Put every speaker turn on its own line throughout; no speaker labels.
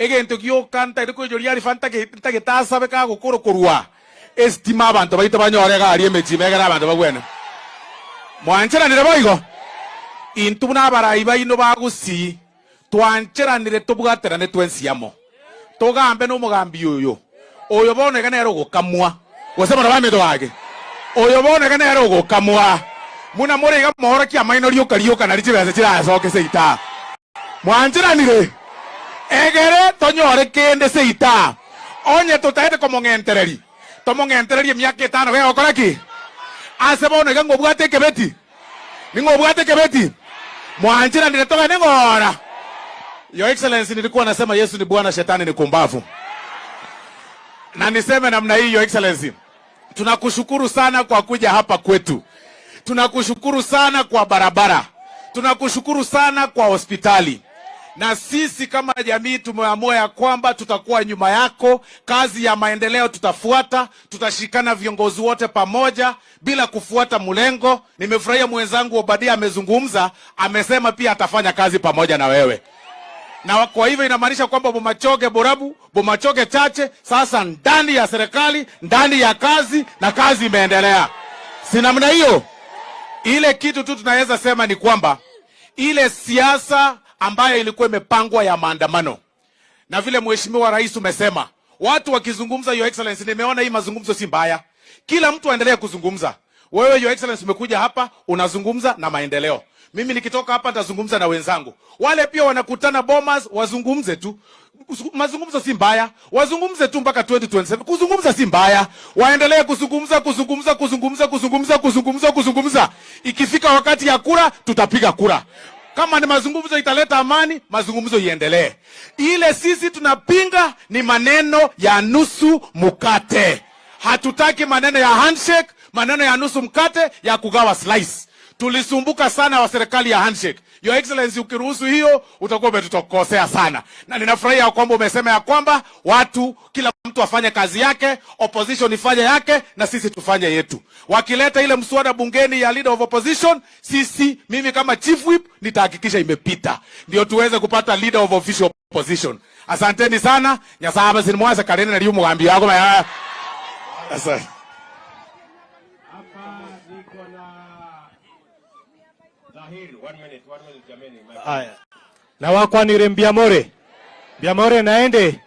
egento gioka iri kwijuria ribanta gitasabe ka gukurukurwa estima abantu baito banyore gari emechime egera abantu bagwene mwancheranire boigo intu n'abarai baino bagusi twancheranire tubwaterane twensiamo tugambe n'umugambi uyu boneka nero gukamwa gusema nabameto wake uyu boneka nero gukamwa muna muriga mohoro kia maino rioka na richibese chiracoke seita mwancheranire egere tonyore kende seita onye tutaete komongentereri tomongentereri emyaka 5 we okora ki ase boneka ngobwate kebeti ningobwate kebeti mwancheranire toga ningora. Your Excellency, nilikuwa nasema Yesu ni Bwana, shetani ni kumbavu. Na niseme namna hii, Your Excellency, tunakushukuru sana kwa kuja hapa kwetu. Tunakushukuru sana kwa barabara. Tunakushukuru sana kwa hospitali. Na sisi kama jamii tumeamua ya kwamba tutakuwa nyuma yako, kazi ya maendeleo tutafuata, tutashikana viongozi wote pamoja bila kufuata mlengo. Nimefurahia mwenzangu Obadia amezungumza, amesema pia atafanya kazi pamoja na wewe. Na kwa hivyo inamaanisha kwamba Bomachoge Borabu, Bomachoge Chache sasa ndani ya serikali, ndani ya kazi, na kazi imeendelea. Si namna hiyo? Ile kitu tu tunaweza sema ni kwamba ile siasa ambayo ilikuwa imepangwa ya maandamano, na vile Mheshimiwa Rais umesema, watu wakizungumza, Your Excellency, nimeona hii mazungumzo si mbaya. Kila mtu aendelee kuzungumza. Wewe Your Excellency umekuja hapa unazungumza na maendeleo. Mimi nikitoka hapa nitazungumza na wenzangu. Wale pia wanakutana Bomas, wazungumze tu. Mazungumzo si mbaya. Wazungumze tu mpaka 2027. Kuzungumza si mbaya. Waendelee kuzungumza. Ikifika wakati ya kura, tutapiga kura. Kama ni mazungumzo italeta amani, mazungumzo iendelee. Ile sisi tunapinga ni maneno ya nusu mkate. Hatutaki maneno ya handshake, maneno ya nusu mkate, ya kugawa slice. Tulisumbuka sana wa serikali ya handshake. Your Excellency, ukiruhusu hiyo utakuwa umetutokosea sana. Na ninafurahia kwamba umesema ya kwamba watu, kila mtu afanye kazi yake, opposition ifanye yake, na sisi tufanye yetu. Wakileta ile mswada bungeni ya leader of opposition, mimi kama chief whip nitahakikisha imepita, ndio tuweze kupata leader of official opposition. Asanteni sana. Nyasaba sinimwasa karene na liyo mugambi yako maya. Asante.
Na wakwanire Mbiamore naende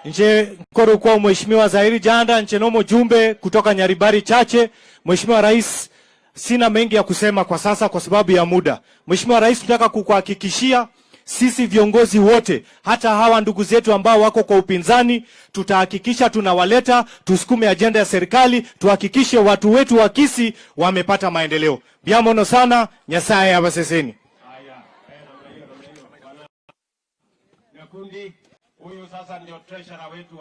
nje mkoro kwa Mheshimiwa Zahiri Janda nje nomo jumbe kutoka Nyaribari Chache. Mheshimiwa Rais, sina mengi ya kusema kwa sasa kwa sababu ya muda. Mheshimiwa Rais, tunataka kukuhakikishia sisi viongozi wote, hata hawa ndugu zetu ambao wako kwa upinzani, tutahakikisha tunawaleta, tusukume ajenda ya serikali, tuhakikishe watu wetu wa Kisii wamepata maendeleo. Biamono sana, Nyasaye abaseseni.
Huyu sasa ndio treasurer wetu.